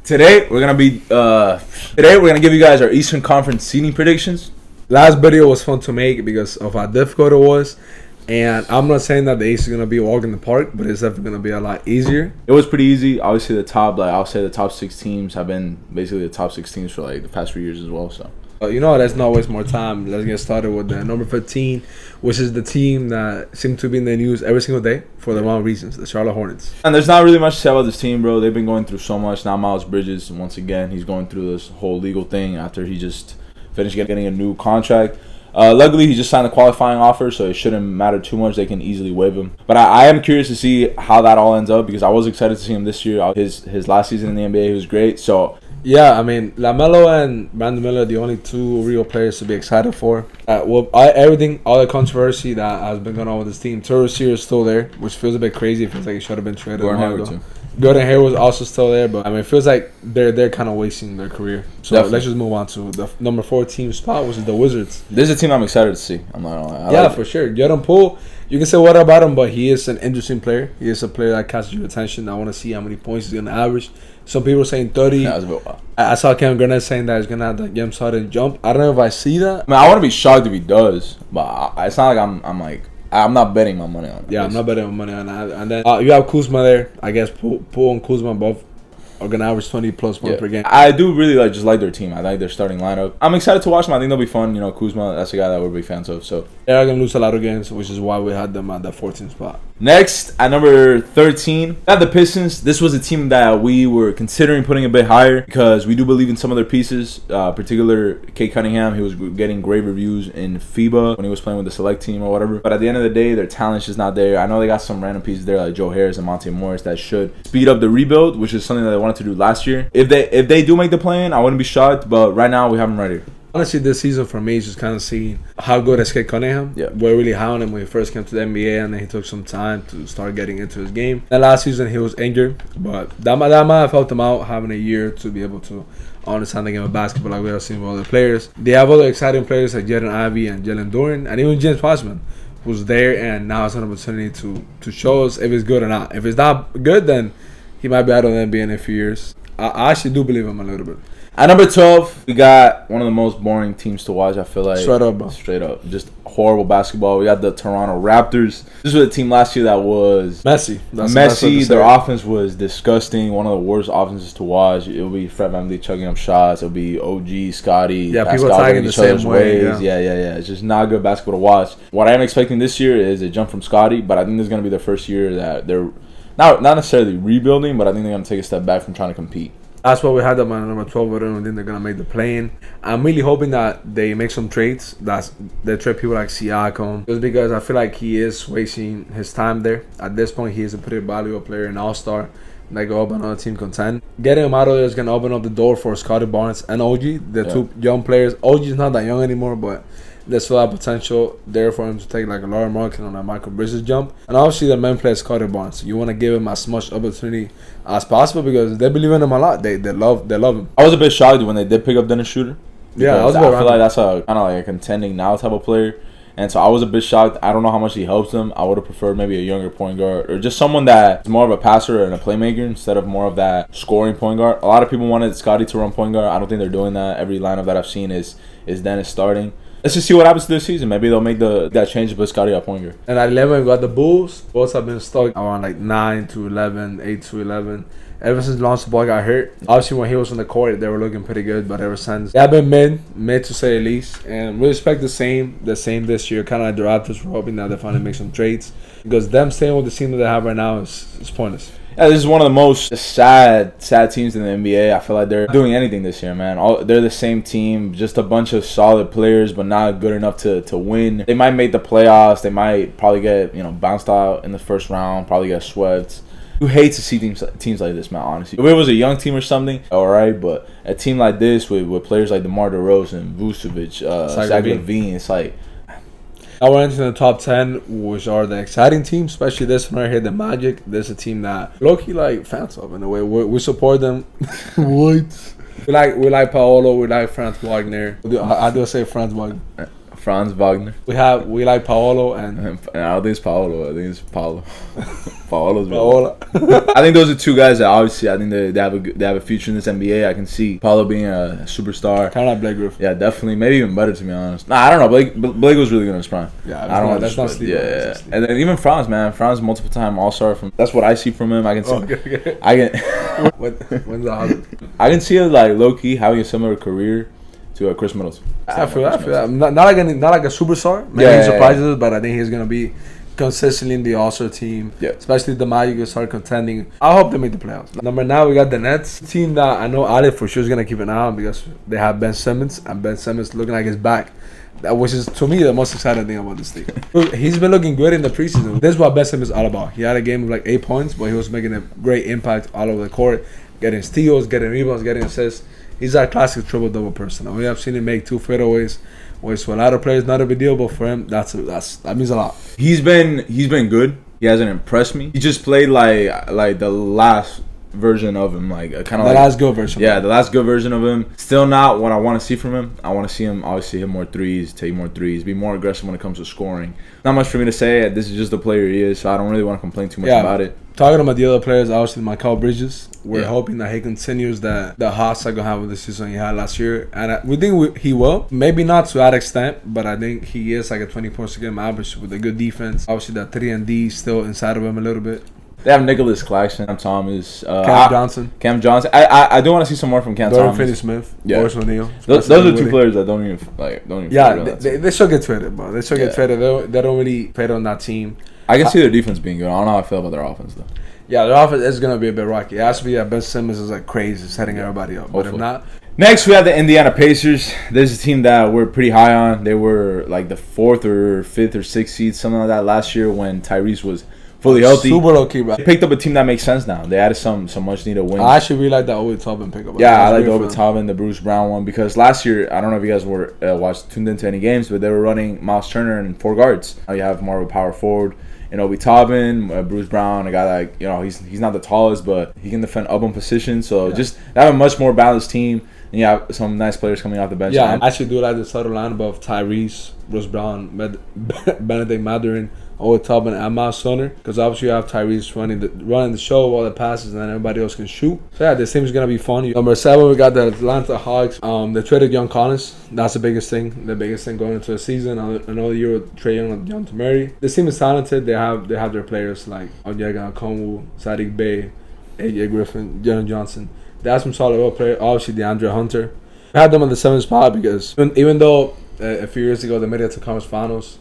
Today we're gonna give you guys our Eastern Conference seeding predictions. Last video was fun to make because of how difficult it was, and I'm not saying that the East is gonna be a walk in the park, but it's definitely gonna be a lot easier. It was pretty easy. Obviously, I'll say the top 6 teams have been basically the top 6 teams for like the past few years as well. So. Let's not waste more time. Let's get started with the number 15, which is the team that seems to be in the news every single day for the wrong reasons, the Charlotte Hornets. And there's not really much to say about this team, bro. They've been going through so much. Now Miles Bridges, once again, he's going through this whole legal thing after he just finished getting a new contract. Luckily, he just signed a qualifying offer, so it shouldn't matter too much. They can easily waive him. But I am curious to see how that all ends up because I was excited to see him this year. His last season in the NBA, he was great. So. Yeah, I mean, LaMelo and Brandon Miller are the only two real players to be excited for. All the controversy that has been going on with this team, Terry Rozier is still there, which feels a bit crazy. It feels like he should have been traded a while ago. Gordon Hayward was also still there, but I mean, it feels like they're kind of wasting their career. So Definitely. Let's just move on to the number 4 team spot, which is the Wizards. This is a team I'm excited to see. I'm not gonna lie. Yeah, for sure. Jordan Poole, you can say what about him, but he is an interesting player. He is a player that catches your attention. I want to see how many points he's going to average. Some people are saying 30. Yeah, that's a bit wild. I saw Kevin Garnett saying that he's going to have the James Harden jump. I don't know if I see that. I mean, I want to be shocked if he does, but it's not like I'm not betting my money on it. Yeah, I'm not betting my money on that. And then you have Kuzma there. I guess Poole and Kuzma both are going to average 20 plus points per game. I do really like their team. I like their starting lineup. I'm excited to watch them. I think they'll be fun. Kuzma, that's a guy that we're big fans of. So they're going to lose a lot of games, which is why we had them at the 14th spot. Next, at number 13, at the Pistons. This was a team that we were considering putting a bit higher because we do believe in some of their pieces. Particular Kate Cunningham, he was getting great reviews in FIBA when he was playing with the select team or whatever. But at the end of the day, their talent's just not there. I know they got some random pieces there like Joe Harris and Monte Morris that should speed up the rebuild, which is something that they wanted to do last year. If they do make the play-in, I wouldn't be shocked. But right now, we have them right here. Honestly, this season for me is just kind of seeing how good is Kate Cunningham. Yeah. We're really high on him when he first came to the NBA, and then he took some time to start getting into his game. And last season, he was injured, but that might have helped him out having a year to be able to understand the game of basketball like we have seen with other players. They have other exciting players like Jaden Ivey and Jalen Duren, and even James Wiseman, who's there, and now has an opportunity to show us if it's good or not. If it's not good, then he might be out of the NBA in a few years. I actually do believe him a little bit. At number 12, we got one of the most boring teams to watch, I feel like. Straight up, bro. Straight up. Just horrible basketball. We got the Toronto Raptors. This was a team last year that was messy. Their offense was disgusting. One of the worst offenses to watch. It'll be Fred VanVleet chugging up shots. It'll be OG, Scotty. Yeah, people tagging the same way. Yeah. It's just not good basketball to watch. What I am expecting this year is a jump from Scotty, but I think this is going to be the first year that they're not necessarily rebuilding, but I think they're going to take a step back from trying to compete. That's why we had them on number 12. I don't think they're going to make the play-in. I'm really hoping that they make some trades. They trade people like Siakam. Just because I feel like he is wasting his time there. At this point, he is a pretty valuable player, an all-star. That go up another team contend. Getting him out of there is going to open up the door for Scottie Barnes and OG, two young players. OG is not that young anymore, but there's still a potential there for him to take like a Lauri Markkanen on a Michael Bridges jump. And obviously the main player is Scottie Barnes. You want to give him as much opportunity as possible because they believe in him a lot. They love him. I was a bit shocked when they did pick up Dennis Schroeder. Yeah, I feel like that's a kind of like a contending now type of player. And so I was a bit shocked. I don't know how much he helps them. I would have preferred maybe a younger point guard or just someone that's more of a passer and a playmaker instead of more of that scoring point guard. A lot of people wanted Scotty to run point guard. I don't think they're doing that. Every lineup that I've seen is Dennis starting. Let's just see what happens this season. Maybe they'll make that change to put Scotty at point guard. And at 11, we got the Bulls. Bulls have been stuck around like 9 to 11, 8 to 11. Ever since Lonzo Ball got hurt. Obviously, when he was on the court, they were looking pretty good. But ever since, they have been mid to say the least. And we expect the same this year. Kind of like the Raptors. We're hoping that they finally make some trades. Because them staying with the team that they have right now is pointless. Yeah, this is one of the most sad teams in the NBA. I feel like they're doing anything this year, man. They're the same team, just a bunch of solid players, but not good enough to win. They might make the playoffs. They might probably get bounced out in the first round, probably get swept. You hate to see teams like this, man, honestly. If it was a young team or something, all right, but a team like this with players like DeMar DeRozan, Vucevic, Zach LaVine, it's like... Now we're entering the top 10, which are the exciting teams, especially this one right here, the Magic. This is a team that low-key like fans of in a way. We support them. What? We like Paolo. We like Franz Wagner. I do say Franz Wagner. Franz Wagner. We like Paolo and And I don't think it's Paolo. I think it's Paulo. Paolo's Paola. I think those are two guys that obviously I think they have a future in this NBA. I can see Paulo being a superstar. Kind of like Blake Griffin. Yeah, definitely. Maybe even better, to be honest. Nah, I don't know. Blake was really good in his prime. Yeah, I don't know. that's not sleeping. Yeah. And then even Franz, man. Franz, multiple time All-Star. That's what I see from him. I can see. Okay. When's the I can see him like low key having a similar career to Chris Middleton. I feel that. Not like a superstar. Maybe he surprises us, but I think he's gonna be consistently in the All-Star team. Yeah. Especially the Magic will start contending. I hope they make the playoffs. Number 9, we got the Nets. Team that I know Ali for sure is gonna keep an eye on because they have Ben Simmons, and Ben Simmons looking like his back. Which is, to me, the most exciting thing about this team. He's been looking good in the preseason. This is what Ben Simmons is all about. He had a game of like 8 points, but he was making a great impact all over the court, getting steals, getting rebounds, getting assists. He's a classic triple-double person. We have seen him make 2 fadeaways, which for a lot of players not a big deal, but for him that means a lot. He's been good. He hasn't impressed me. He just played like the last version of him, like kind of the last good version. Yeah, the last good version of him. Still not what I want to see from him. I want to see him obviously hit more threes, take more threes, be more aggressive when it comes to scoring. Not much for me to say. This is just the player he is, so I don't really want to complain too much about it. Talking about the other players, obviously Mikal Bridges. We're hoping that he continues the hot cycle have with the season he had last year, and we think he will. Maybe not to that extent, but I think he is like a 20 points a game average with a good defense. Obviously, that 3-and-D still inside of him a little bit. They have Nicholas Claxton, Cam Thomas, Cam Johnson. I do want to see some more from Cam Thomas. Finney-Smith, yeah. Boris O'Neal. Those are 2 players that don't even. Yeah, they should get traded, bro. They should get traded. They don't really fit on that team. I can see their defense being good. I don't know how I feel about their offense though. Yeah, their offense is gonna be a bit rocky. It has to be that Ben Simmons is like crazy, setting everybody up. But if not. Next, we have the Indiana Pacers. This is a team that we're pretty high on. They were like the 4th or 5th or 6th seed, something like that last year when Tyrese was fully healthy. Super low key, bro. They picked up a team that makes sense now. They added some much needed wins. I actually really like that Obi Toppin pickup. Yeah, I like the Obi Toppin, the Bruce Brown one, because last year, I don't know if you guys were tuned into any games, but they were running Miles Turner and 4 guards. Now you have more of a power forward. And Obi Toppin, Bruce Brown, a guy like, he's not the tallest, but he can defend up on position. So just have a much more balanced team. And you have some nice players coming off the bench. Yeah, I actually do like the subtle lineup of Tyrese, Bruce Brown, Benedict Mathurin, Obi Toppin, and Miles Turner. Because obviously you have Tyrese running the show of all the passes, and then everybody else can shoot. So yeah, this team is gonna be fun. Number 7, we got the Atlanta Hawks. They traded Young Collins. That's the biggest thing. The biggest thing going into the season. Another year with Trae Young and Dejounte Murray. This team is talented. They have their players like Onyeka Okongwu, Sadiq Bey, AJ Griffin, Jalen Johnson. They have some solid role players. Obviously, DeAndre Hunter. I had them on the 7th spot because even though a few years ago they made it to conference finals,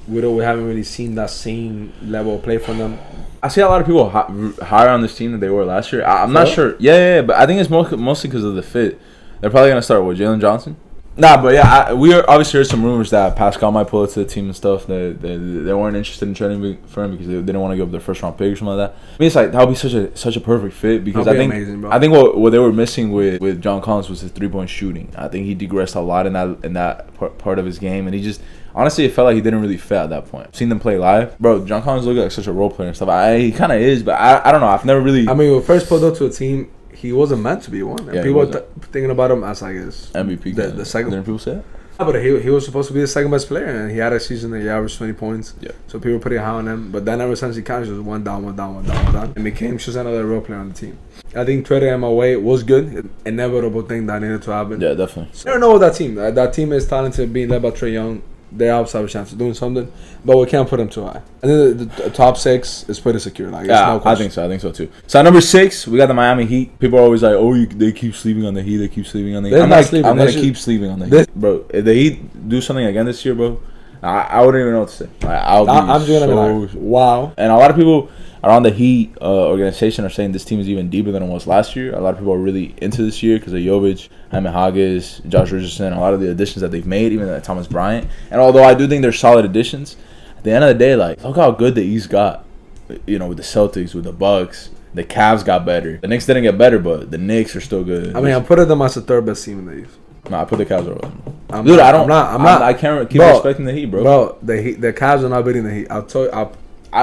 we haven't really seen that same level of play from them. I see a lot of people higher on this team than they were last year. I'm not sure. Yeah, but I think it's mostly because of the fit. They're probably gonna start with Jalen Johnson. Nah, but yeah, we already heard some rumors that Pascal might pull it to the team and stuff. They weren't interested in trading for him because they didn't want to give up their first round pick or something like that. I mean, it's like that would be such a perfect fit because I think amazing, bro. I think what they were missing with John Collins was his 3-point shooting. I think he digressed a lot in that part of his game, and he just honestly it felt like he didn't really fit at that point. I've seen them play live, bro. John Collins looked like such a role player and stuff. He kind of is, but I don't know. I've never really. I mean, when first pulled up to a team, he wasn't meant to be one. Yeah, people were thinking about him as like his MVP. The second. Didn't people say that? But he was supposed to be the second best player, and he had a season that he averaged 20 points. Yeah. So people were pretty high on him. But then ever since he kind of just went down, and became just another role player on the team. I think trading him away was good. An inevitable thing that needed to happen. Yeah, definitely. So I don't know what that team. That team is talented, being led by Trae Young. They obviously have a chance of doing something, but we can't put them too high. I think the top 6 is pretty secure. Like, yeah, I think so too. So at number 6, we got the Miami Heat. People are always like, they keep sleeping on the Heat. They keep sleeping on the Heat. I'm gonna keep sleeping on the Heat, bro. If the Heat do something again this year, bro, I wouldn't even know what to say. I'm just gonna be like, wow. And a lot of people around the Heat organization are saying this team is even deeper than it was last year. A lot of people are really into this year because of Jovic, Jaime Haggis, Josh Richardson, a lot of the additions that they've made, even Thomas Bryant. And although I do think they're solid additions, at the end of the day, like, look how good the East got. With the Celtics, with the Bucks. The Cavs got better. The Knicks didn't get better, but the Knicks are still good. I mean, I'm putting them as the 3rd best team in the East. No, I put the Cavs over them. I'm not. I can't keep respecting the Heat, bro. Bro, the Cavs are not beating the Heat. I'll tell you.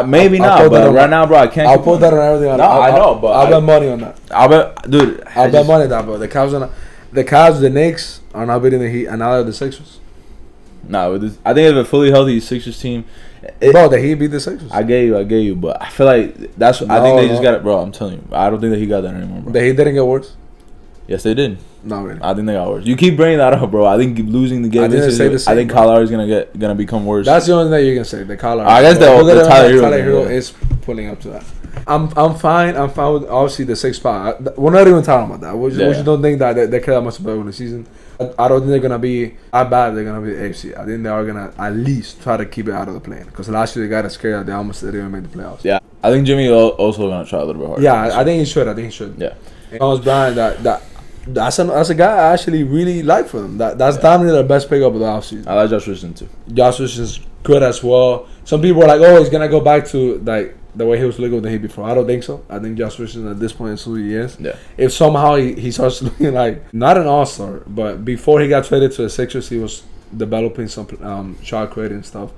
Maybe not, but right now, bro, I can't. I'll put that on everything. I know, but I'll bet money on that. I'll bet money on that, bro. The Cavs, the Knicks are not beating the Heat, and now they're the Sixers. Nah, with this, I think if a fully healthy Sixers team, Bro, the Heat beat the Sixers. I get you, but I feel like that's. I think they just got it, bro. I'm telling you, I don't think that he got that anymore, bro. The Heat didn't get worse. Yes, they did. Not really. I think they got worse. You keep bringing that up, bro. I think losing the game. I think Kyle Lowry's gonna become worse. That's the only thing you can say. The Kyle Lowry. I guess the Tyler Hero is pulling up to that. I'm fine. I'm fine with obviously the 6th spot. We're not even talking about that. We just don't think that they care that much about the season. I don't think they're gonna be that bad. They're gonna be the AFC. I think they are gonna at least try to keep it out of the play-in. Because last year they got us scared that they almost didn't even make the playoffs. Yeah, I think Jimmy also gonna try a little bit harder. Yeah, I think he should. Yeah. Thomas Bryant, that's a guy I actually really like for them. That's definitely their best pickup of the offseason. I like Josh Richardson too. Josh Richardson's good as well. Some people are like, oh, he's gonna go back to like the way he was looking with the Heat before. I don't think so. I think Josh Richardson at this point is who he is. Yeah. If somehow he starts looking like not an all-star, but before he got traded to the Sixers, he was developing some shot creating stuff.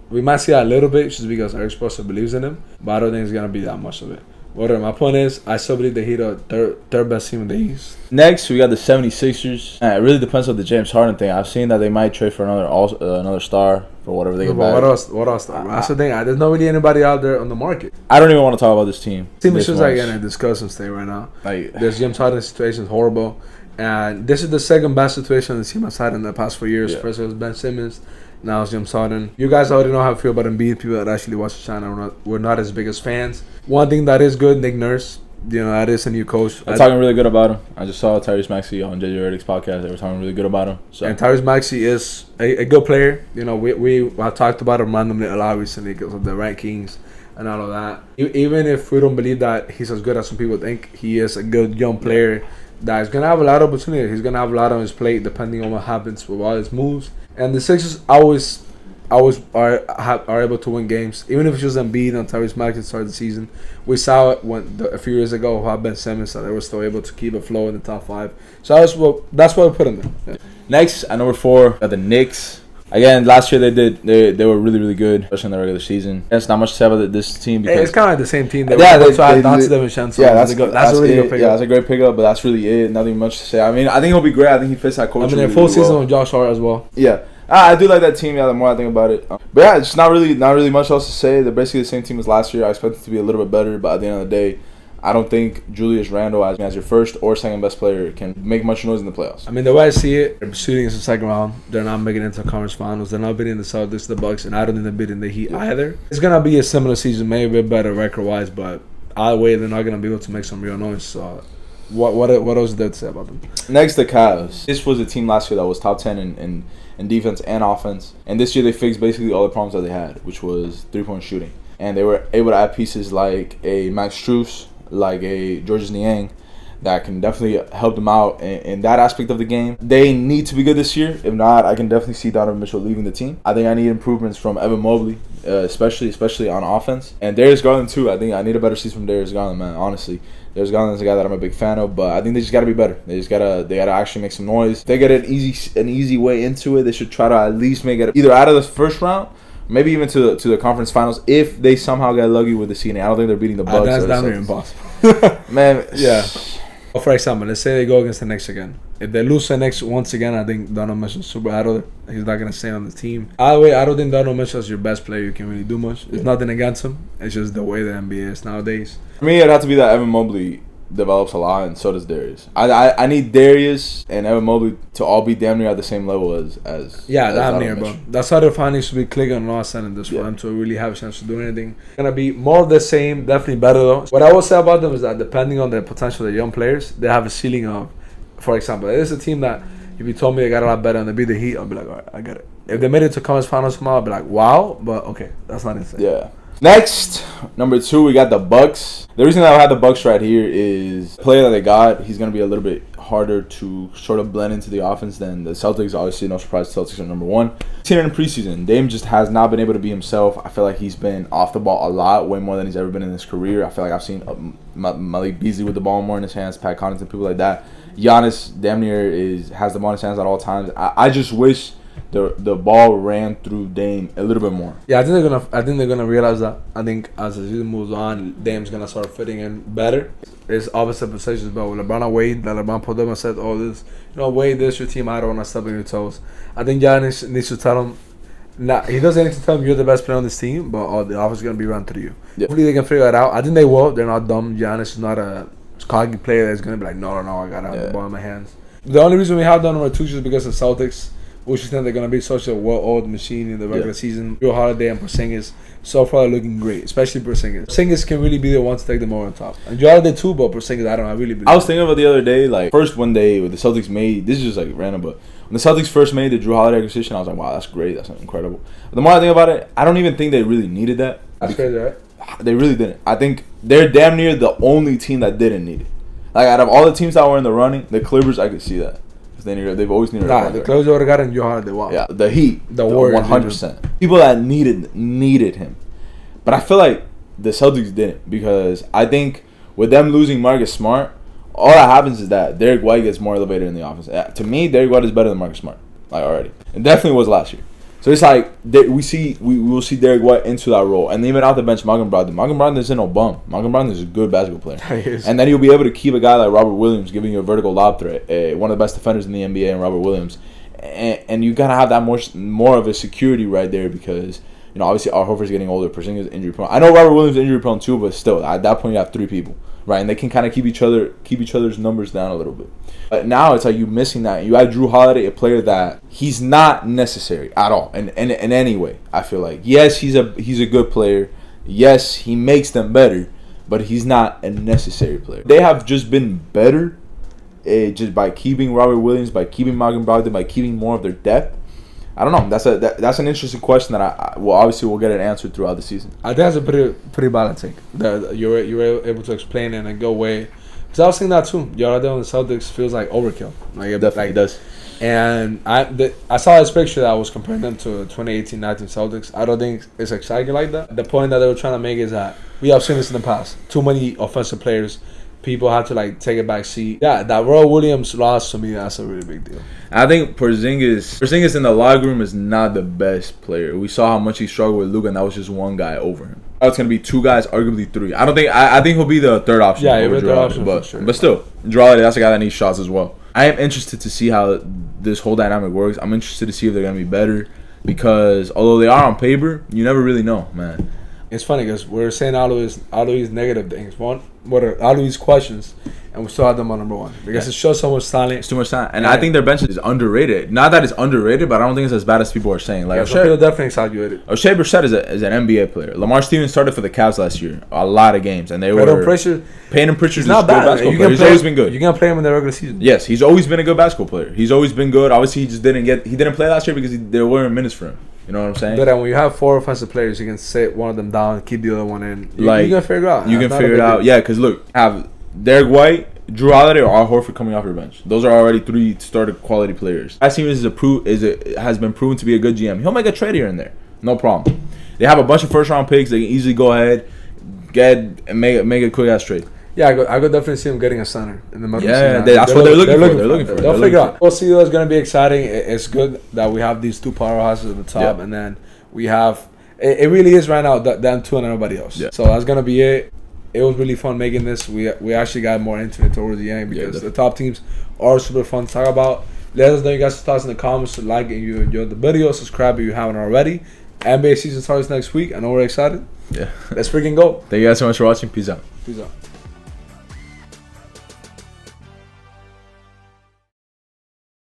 We might see that a little bit just because Eric Spoelstra believes in him, but I don't think it's gonna be that much of it. Whatever. My point is, I still believe the Heat are third best team in the East. Next, we got the 76ers. It really depends on the James Harden thing. I've seen that they might trade for another star for whatever they get back. What else? That's the thing. There's not really anybody out there on the market. I don't even want to talk about this team. Team is just like in a disgusting state right now. Like, there's James Harden's situation is horrible, and this is the second best situation the team has had in the past 4 years. First it was Ben Simmons. Now it's James Harden. You guys already know how I feel about Embiid. People that actually watch the channel we're not his biggest fans. One thing that is good, Nick Nurse. That is a new coach. They're talking really good about him. I just saw Tyrese Maxey on JJ Redick's podcast. They were talking really good about him. So. And Tyrese Maxey is a good player. We talked about him randomly a lot recently because of the rankings and all of that. Even if we don't believe that he's as good as some people think, he is a good young player that is going to have a lot of opportunity. He's going to have a lot on his plate depending on what happens with all his moves. And the Sixers always are able to win games, even if it's just Embiid and Tyrese Maxey start the season. We saw it a few years ago how Ben Simmons that they were still able to keep it flow in the top 5. So that's what we put in there. Yeah. Next, at number 4, got the Knicks. Again, last year they were really, really good, especially in the regular season. There's not much to say about this team because it's kind of like the same team. That's a really good pickup. Yeah, that's a great pickup, but that's really it. Nothing much to say. I mean, I think he'll be great. I think he fits that culture. A full season with Josh Hart as well. Yeah. I do like that team. Yeah, the more I think about it, but yeah, it's not really much else to say. They're basically the same team as last year. I expect it to be a little bit better, but at the end of the day, I don't think Julius Randle as your first or second best player can make much noise in the playoffs. I mean, the way I see it, they're shooting in the second round. They're not making it into conference finals. They're not beating the Celtics, the Bucks, and I don't think they're beating the Heat either. It's gonna be a similar season, maybe a bit better record wise, but either way, they're not gonna be able to make some real noise. So, what else is there to say about them? Next, the Cavs. This was a team last year that was top 10 in defense and offense, and this year they fixed basically all the problems that they had, which was 3-point shooting, and they were able to add pieces like a Max Strus, like a Georges Niang, that can definitely help them out in that aspect of the game. They need to be good this year. If not, I can definitely see Donovan Mitchell leaving the team. I think I need improvements from Evan Mobley, especially on offense, and Darius Garland too. I think I need a better season from Darius Garland, man. Honestly, Darius Garland is a guy that I'm a big fan of, but I think they just got to be better. They gotta actually make some noise. If they get an easy way into it, they should try to at least make it either out of the first round, maybe even to the conference finals. If they somehow get lucky with the seeding, I don't think they're beating the Bucks. That's down there impossible. Man, yeah. Well, for example, let's say they go against the Knicks again. If they lose the Knicks once again, I think Donovan Mitchell's super out of it. He's not gonna stay on the team. Either way, I don't think Donovan Mitchell is your best player. You can really do much. It's nothing against him. It's just the way the NBA is nowadays. For me, it'd have to be that Evan Mobley develops a lot, and so does Darius. I need Darius and Evan Mobley to all be damn near at the same level as damn near, bro. That's how the finals should be clicking on all cylinders for them to really have a chance to do anything. It's gonna be more of the same, definitely better though. What I will say about them is that depending on the potential of the young players, they have a ceiling of, for example, it is a team that if you told me they got a lot better and they beat the Heat, I'll be like, all right, I get it. If they made it to conference finals tomorrow, I'll be like, wow, but okay, that's not insane. Yeah. Next, number 2, we got the Bucks. The reason that I had the Bucks right here is the player that they got, he's going to be a little bit harder to sort of blend into the offense than the Celtics. Obviously, no surprise, the Celtics are number 1. Seen it in preseason. Dame just has not been able to be himself. I feel like he's been off the ball a lot, way more than he's ever been in his career. I feel like I've seen Malik Beasley with the ball more in his hands, Pat Connaughton, people like that. Giannis damn near has the ball in his hands at all times. I just wish the ball ran through Dame a little bit more. Yeah, I think they're gonna realize that. I think as the season moves on, Dame's gonna start fitting in better. There's opposite positions, but with LeBron and Wade, that LeBron put them and said, "Oh, this, Wade, this your team. I don't want to step on your toes." I think Giannis needs to tell him. Nah, he doesn't need to tell him you're the best player on this team, but all the offense is gonna be run through you. Yeah. Hopefully they can figure it out. I think they will. They're not dumb. Giannis is not a cocky player that's gonna be like, no, I gotta have the ball in my hands. The only reason we have done number 2 is just because of Celtics, which is think they're gonna be such a well-oiled machine in the regular season. Drew Holiday and Porzingis so far looking great, especially Porzingis. Porzingis can really be the one to take them over the top. And Drew Holiday too, but Porzingis, I really believe. I was thinking about the other day, like first when the Celtics made, this is just like random, but when the Celtics first made the Drew Holiday acquisition, I was like, wow, that's great, that's incredible. But the more I think about it, I don't even think they really needed that. That's crazy, right? They really didn't. I think they're damn near the only team that didn't need it. Like out of all the teams that were in the running, the Clippers, I could see that. They've always needed. Nah, the Clippers would have gotten Drew Holiday. Wow. Yeah, the Heat, the Warriors, 100%. People that needed him, but I feel like the Celtics didn't, because I think with them losing Marcus Smart, all that happens is that Derek White gets more elevated in the offense. To me, Derek White is better than Marcus Smart, like already. It definitely was last year. So it's like we will see Derek White into that role, and even out the bench, Malcolm Brogdon isn't no bum. Malcolm Brogdon is a good basketball player, and then you'll be able to keep a guy like Robert Williams giving you a vertical lob threat, one of the best defenders in the NBA, and Robert Williams, and you gotta have that more of a security right there, because obviously Al Horford's getting older, Porzingis is injury prone. I know Robert Williams is injury prone too, but still at that point you have 3 people, right, and they can kind of keep each other's numbers down a little bit. But now it's like you missing that. You add Drew Holiday, a player that he's not necessary at all in any way. I feel like, yes, he's a good player. Yes, he makes them better, but he's not a necessary player. They have just been better just by keeping Robert Williams, by keeping Malcolm Brogdon, by keeping more of their depth. I don't know. That's an interesting question that I we'll get it answered throughout the season. I think that's a pretty valid take. That you were able to explain it in a good way. Because I was thinking that too. Yolanda on the Celtics feels like overkill. Like it definitely does. And I saw this picture that was comparing them to 2018-19 Celtics. I don't think it's exciting like that. The point that they were trying to make is that we have seen this in the past. Too many offensive players. People have to take a back seat. Yeah, that Roy Williams loss, to me, that's a really big deal. I think Porzingis in the locker room is not the best player. We saw how much he struggled with Luka, and that was just one guy over him. It's gonna be 2 guys, arguably 3. I think he'll be the third option. Yeah, he'll be the third option, for sure. But still, Drew Holiday, that's a guy that needs shots as well. I am interested to see how this whole dynamic works. I'm interested to see if they're gonna be better, because although they are on paper, you never really know, man. It's funny because we're saying all of these negative things. What are all of these questions, and we still have them on number 1 because it shows so much talent. It's too much talent, and I think their bench is underrated. Not that it's underrated, but I don't think it's as bad as people are saying. Like, people definitely exaggerated. O'Shea Brissett is an NBA player. Lamar Stevens started for the Cavs last year, a lot of games, and they were Peyton Pritchard's not bad. Basketball player. He's always been good. You can play him in the regular season. Yes, he's always been a good basketball player. He's always been good. Obviously, he didn't play last year because there weren't minutes for him. You know what I'm saying? But when you have 4 offensive players, you can sit one of them down, keep the other one in. You can figure it out. You can figure it out. Yeah, because look, have Derek White, Drew Holiday, or Al Horford coming off your bench. Those are already 3 started quality players. That team has been proven to be a good GM. He'll make a trade here and there, no problem. They have a bunch of first-round picks. They can easily go ahead, and make a quick-ass trade. Yeah, I could definitely see them getting a center in the middle. Yeah, that's what they're looking for. They'll figure out. We'll see. That's going to be exciting. It's good that we have these 2 powerhouses at the top, and then we have. It really is right now them 2 and everybody else. Yeah. So that's going to be it. It was really fun making this. We actually got more into it towards the end because the top teams are super fun to talk about. Let us know your guys' thoughts in the comments. Like if you enjoyed the video. Subscribe if you haven't already. NBA season starts next week. I know we're excited. Yeah. Let's freaking go. Thank you guys so much for watching. Peace out. Peace out.